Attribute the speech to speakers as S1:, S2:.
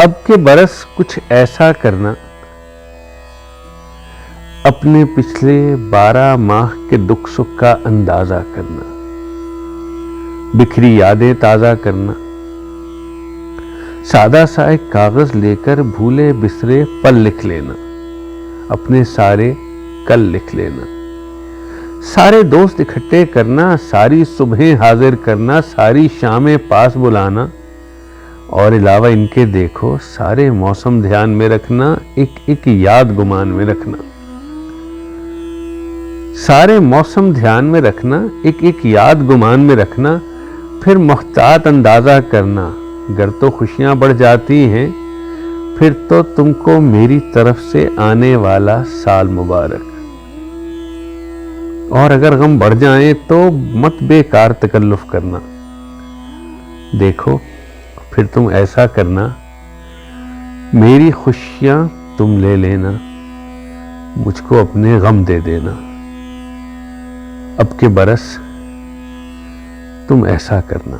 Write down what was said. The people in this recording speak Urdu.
S1: اب کے برس کچھ ایسا کرنا، اپنے پچھلے 12 ماہ کے دکھ سکھ کا اندازہ کرنا، بکھری یادیں تازہ کرنا، سادہ سا ایک کاغذ لے کر بھولے بسرے پل لکھ لینا، اپنے سارے کل لکھ لینا، سارے دوست اکٹھے کرنا، ساری صبحیں حاضر کرنا، ساری شامیں پاس بلانا، اور علاوہ ان کے دیکھو سارے موسم دھیان میں رکھنا، ایک ایک یاد گمان میں رکھنا، سارے موسم دھیان میں رکھنا، ایک ایک یاد گمان میں رکھنا، پھر محتاط اندازہ کرنا، گر تو خوشیاں بڑھ جاتی ہیں، پھر تو تم کو میری طرف سے آنے والا سال مبارک، اور اگر غم بڑھ جائیں تو مت بیکار تکلف کرنا، دیکھو پھر تم ایسا کرنا، میری خوشیاں تم لے لینا، مجھ کو اپنے غم دے دینا، اب کے برس تم ایسا کرنا۔